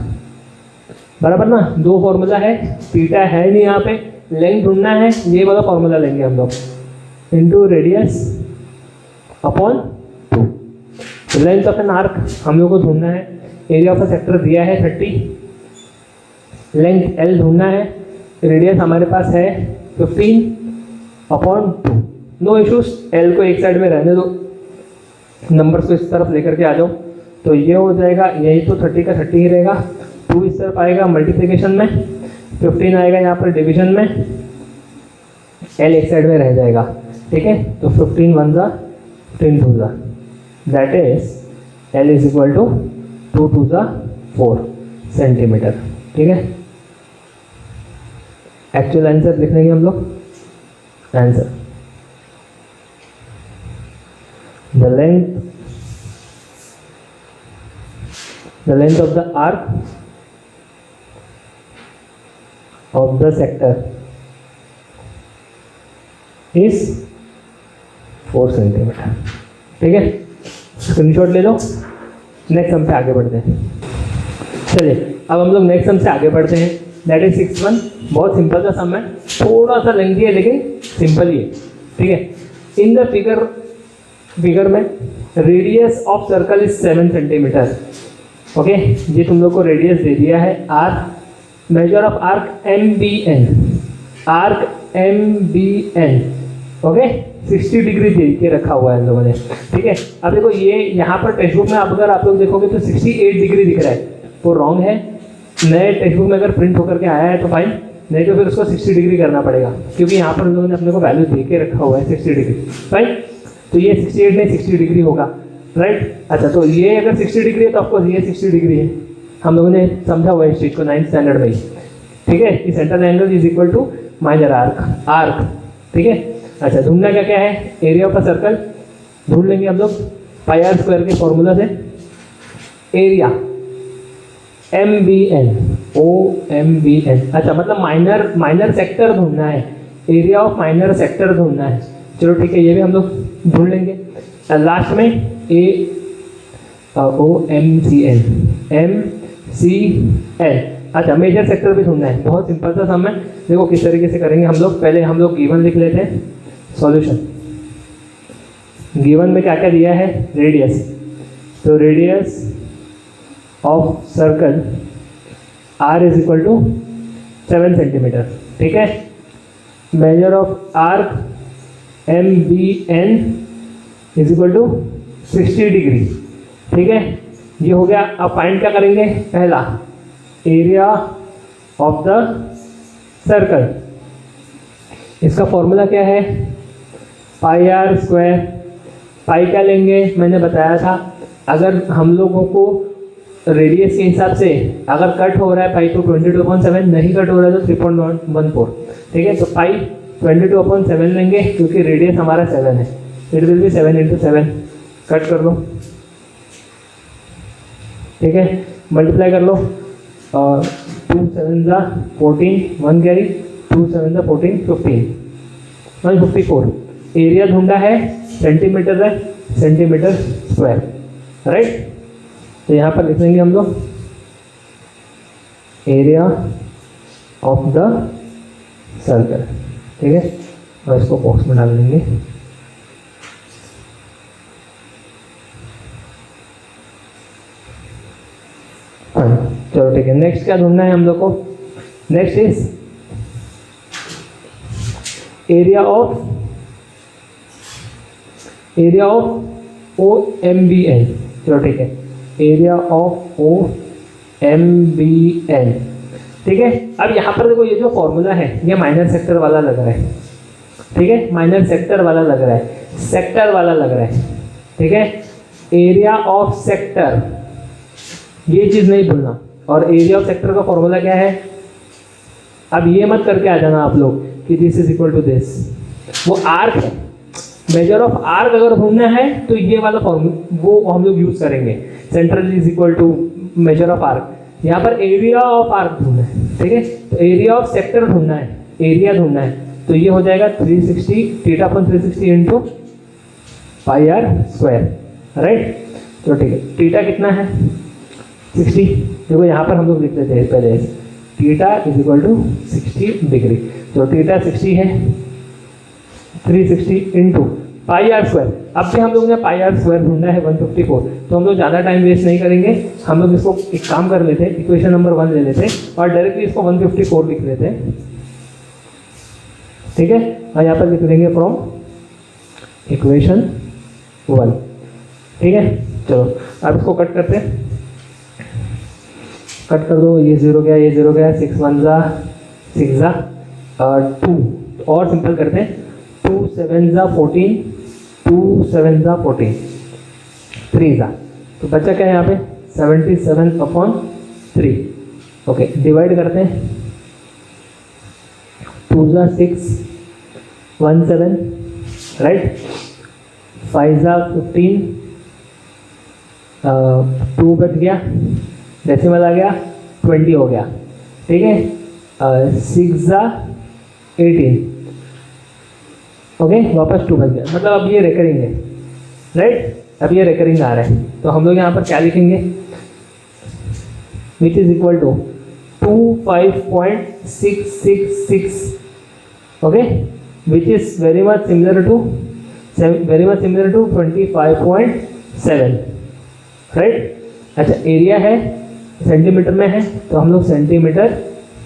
बराबर ना। दो फॉर्मूला है, थीटा है नहीं यहाँ पे, लेंथ ढूंढना है, ये वाला फॉर्मूला लेंगे हम लोग, into radius upon 2। Length of an arc हम लोग को ढूंढना है, एरिया ऑफ अ सेक्टर दिया है 30, लेंथ L ढूंढना है, रेडियस हमारे पास है 15/2। नो इश्यूज, L को एक साइड में रहने दो, नंबर्स को इस तरफ लेकर के आ जाओ। तो ये हो जाएगा, यही तो 30 का 30 ही रहेगा, 2 इस तरफ आएगा मल्टीप्लिकेशन में, 15 आएगा यहाँ पर डिवीजन में, L एक साइड में रह जाएगा। ठीक है, तो 15 1 जा 15 2 जा, that is L is equal to 2 2 जा 4 सेंटीमीटर। ठीक है, एक्चुअल आंसर लिख लेंगे हम लोग। Answer, the length of the arc of the sector is 4 centimetre. ठीक है, स्क्रीनशॉट ले लो। नेक्स्ट सम पे आगे बढ़ते हैं। चलिए अब हम लोग नेक्स्ट सम से आगे बढ़ते हैं। That is 6-1। बहुत सिंपल सा सम है, थोड़ा सा लेंथी है लेकिन सिंपल ही है। ठीक है, इन द फिगर में radius of circle is 7 centimetre. Okay, ये तुम लोग को रेडियस दे दिया है arc, measure of arc MBN, arc MBN। Okay, 60 degree दे के रखा हुआ है इन लोगों ने। ठीक है, अब देखो ये यहाँ पर टेक्स्ट बुक में अगर आप लोग देखोगे तो 68 डिग्री दिख रहा है, वो रॉन्ग है। नए टेक्स्ट बुक में अगर प्रिंट होकर के आया है तो फाइन, नहीं तो फिर उसको 60 डिग्री करना पड़ेगा, क्योंकि यहाँ पर उन लोगों ने अपने को वैल्यू दे के रखा हुआ है 60 डिग्री। फाइन, तो ये 68 नहीं 60 डिग्री होगा, राइट। अच्छा, तो ये अगर 60 डिग्री है तो ऑफकोर्स ये 60 डिग्री है। हम लोगों ने समझा हुआ है इस चीज़ को 9th स्टैंडर्ड में ही। ठीक है, कि central angle is equal to minor arc. ठीक है, अच्छा ढूंढना क्या क्या है, एरिया ऑफ अ सर्कल ढूंढ लेंगे हम लोग पाई आर स्क्वायर के फॉर्मूला से। Area MBN, OMBN। अच्छा, मतलब माइनर सेक्टर ढूंढना है, एरिया ऑफ माइनर सेक्टर ढूंढना है। चलो ठीक है, ये भी हम लोग ढूंढ लेंगे। लास्ट में OMCN, MCN। अच्छा, मेजर सेक्टर भी ढूंढना है, बहुत सिंपल सा सम है। देखो किस तरीके से करेंगे हम लोग। पहले हम लोग गिवन लिख लेते हैं, सॉल्यूशन। गिवन में क्या क्या दिया है, रेडियस, तो radius of circle R is equal to 7 centimetre. ठीक है, measure of arc MBN is equal to 60 degree. ठीक है, ये हो गया। अब फाइंड क्या करेंगे, पहला एरिया ऑफ द सर्कल, इसका फॉर्मूला क्या है, पाई आर स्क्वायर। पाई क्या लेंगे, मैंने बताया था, अगर हम लोगों को रेडियस के हिसाब से अगर कट हो रहा है पाई तो 22/7, नहीं कट हो रहा है तो 3.14। ठीक है, तो पाई 22/7 लेंगे क्योंकि रेडियस हमारा 7 है। इट विल बी 7 × 7, कट कर लो। ठीक है, मल्टीप्लाई कर लो, और 2 7 जा 14, 1 कैरी, 2 7 जा 14, 15, 154। एरिया ढूंढा है, सेंटीमीटर है, सेंटीमीटर स्क्वायर, राइट। तो यहाँ पर लिख लेंगे हम लोग एरिया ऑफ द सर्कल। ठीक है, और इसको बॉक्स में डाल देंगे। चलो ठीक है, नेक्स्ट क्या ढूंढना है हम लोग को, next is area of OMBN। चलो ठीक है, एरिया ऑफ OMBN। ठीक है, अब यहाँ पर देखो ये जो फॉर्मूला है ये माइनर सेक्टर वाला लग रहा है। ठीक है, माइनर सेक्टर वाला लग रहा है, सेक्टर वाला लग रहा है। ठीक है, एरिया ऑफ सेक्टर, ये चीज़ नहीं भूलना। और एरिया ऑफ सेक्टर का फॉर्मूला क्या है, अब ये मत करके आ जाना आप लोग कि this is equal to this, वो आर्क है। मेजर ऑफ आर्क अगर ढूंढना है तो ये वाला फॉर्मूला वो हम लोग यूज करेंगे, central is equal to measure of arc. यहाँ पर एरिया ऑफ आर्क ढूंढना है। ठीक है, तो एरिया ऑफ सेक्टर ढूंढना है, एरिया ढूंढना है, तो ये हो जाएगा 360 θ/360 into pi are square, right. तो ठीक है, थीटा कितना है 60। देखो यहाँ पर हम लोग लिख लेते हैं पहले theta is equal to 60 degree. तो थीटा 60 है, 360 इंटू पाई आर स्क्वायर, अब भी हम लोग ने पाई आर स्क्वायर ढूंढना है 154, तो हम लोग ज़्यादा टाइम वेस्ट नहीं करेंगे, हम लोग इसको एक काम कर लेते हैं, इक्वेशन नंबर 1 ले लेते हैं और डायरेक्टली इसको 154 लिख लेते हैं, ठीक है। और यहाँ पर लिख देंगे फ्रॉम इक्वेशन 1, ठीक है। चलो अब इसको कट करते हैं, कट कर दो, ये 0 गया, ये 0 गया, 6 1 जा 6 जा 2, और सिंपल करते हैं, 2 7 जा 14, 2 7 जा 14, 3 जा, तो बचा क्या है यहाँ पे 77/3, ओके। डिवाइड करते हैं, 2 जा 6 1 7, राइट, 5 जा 15, 2 बच गया, डेसिमल आ गया, 20 हो गया, ठीक है। 6 जा 18, ओके, वापस 2 बच गया, मतलब अब ये रेकरिंग है, राइट, अब ये रेकरिंग आ रहा है, तो हम लोग यहाँ पर क्या लिखेंगे, which is equal to 25.666, okay, which is very much similar to 25.7, right. अच्छा, एरिया है सेंटीमीटर में है, तो हम लोग सेंटीमीटर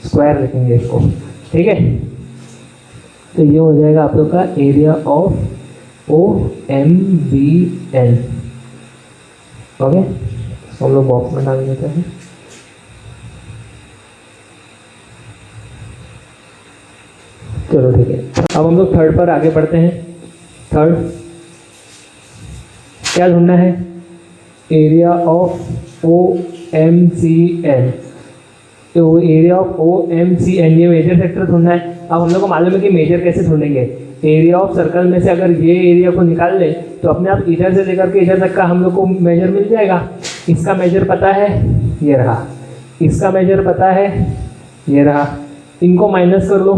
स्क्वायर लिखेंगे इसको, ठीक है। तो ये हो जाएगा आप लोग का एरिया ऑफ OMBN, ओके। हम लोग बॉक्स में डाल देते हैं, चलो ठीक है। अब हम लोग थर्ड पर आगे बढ़ते हैं। थर्ड क्या ढूंढना है, एरिया ऑफ OMCN, तो एरिया ऑफ OMCN ये मेजर सेक्टर ढूंढना है। अब हम लोग को मालूम है कि मेजर कैसे ढूंढेंगे, एरिया ऑफ सर्कल में से अगर ये एरिया को निकाल ले तो अपने आप इधर से लेकर के इधर तक का हम लोग को मेजर मिल जाएगा। इसका मेजर पता है, ये रहा, इसका मेजर पता है, ये रहा, इनको माइनस कर लो,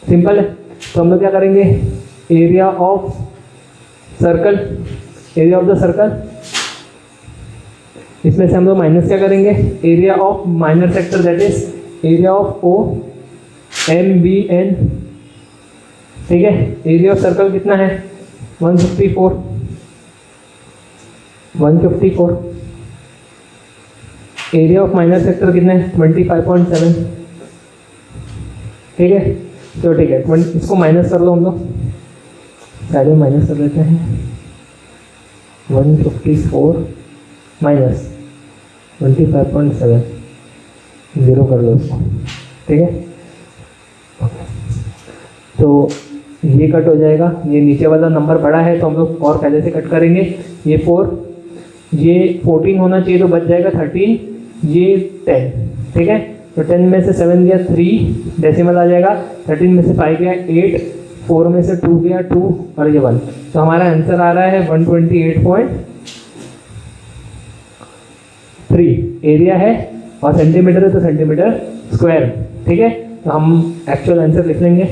सिंपल है। तो हम लोग क्या करेंगे, area of circle, area of the circle, इसमें से हम लोग माइनस क्या करेंगे, area of minor sector, that is area of OMBN, ठीक है। एरिया ऑफ सर्कल कितना है, 154, 154। एरिया ऑफ माइनर सेक्टर कितना है, 25.7, ठीक है। तो ठीक है, इसको माइनस कर लो, हम लोग साइड में माइनस कर लेते हैं, 154 माइनस 25.7, 0 कर लो इसको, ठीक है। तो ये कट हो जाएगा, ये नीचे वाला नंबर बड़ा है तो हम लोग और पहले से कट करेंगे, ये 4, ये 14 होना चाहिए तो बच जाएगा 13, ये 10, ठीक है। तो 10 में से 7 गया 3, डेसिमल आ जाएगा, 13 में से 5 गया 8, 4 में से 2 गया 2 और ये 1, तो हमारा आंसर आ रहा है 128.3। एरिया है और सेंटीमीटर है तो सेंटीमीटर स्क्वायर, ठीक है। तो हम एक्चुअल आंसर लिख लेंगे,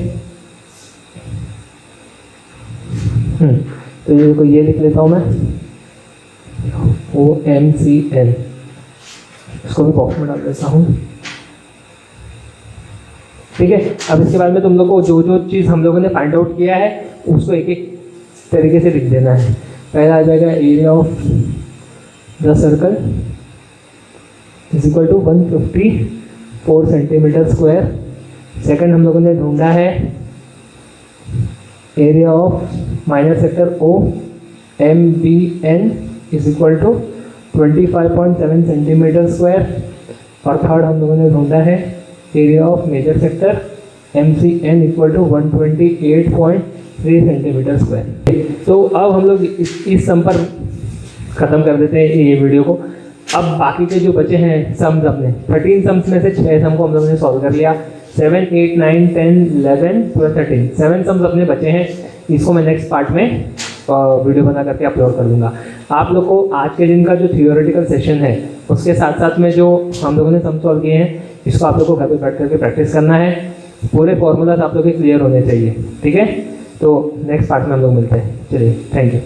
तो ये लिख लेता हूँ मैं, OMCN, इसको भी बॉक्स में डाल देता हूँ, ठीक है। अब इसके बाद में तुम लोग को जो जो चीज़ हम लोगों ने फाइंड आउट किया है उसको एक एक तरीके से लिख देना है। पहला आ जाएगा area of the circle is equal to 154 centimetre square. Second हम लोगों ने ढूंढा है area of minor sector OMBN is equal to 25.7 centimetre square. और थर्ड हम लोगों ने ढूंढा है area of major sector MCN equal to 128.3 centimetre square. तो अब हम लोग इस सम पर ख़त्म कर देते हैं ये वीडियो को। अब बाकी के जो बचे हैं सम्स अपने 13 सम्स में से 6 सम को हम लोगों ने सॉल्व कर लिया। 7, 8, 9, 10, 11, 12, 13 7 सम्स अपने बचे हैं। इसको मैं नेक्स्ट पार्ट में वीडियो बना करके अपलोड कर दूंगा। आप लोग को आज के दिन का जो थियोरेटिकल सेशन है उसके साथ साथ में जो हम लोगों ने सम सॉल्व किए हैं इसको आप लोग को घर पे बैठ करके प्रैक्टिस करना है। पूरे फॉर्मूलाज आप लोग के क्लियर होने चाहिए, ठीक है। तो नेक्स्ट पार्ट में हम लोग मिलते हैं। चलिए, थैंक यू।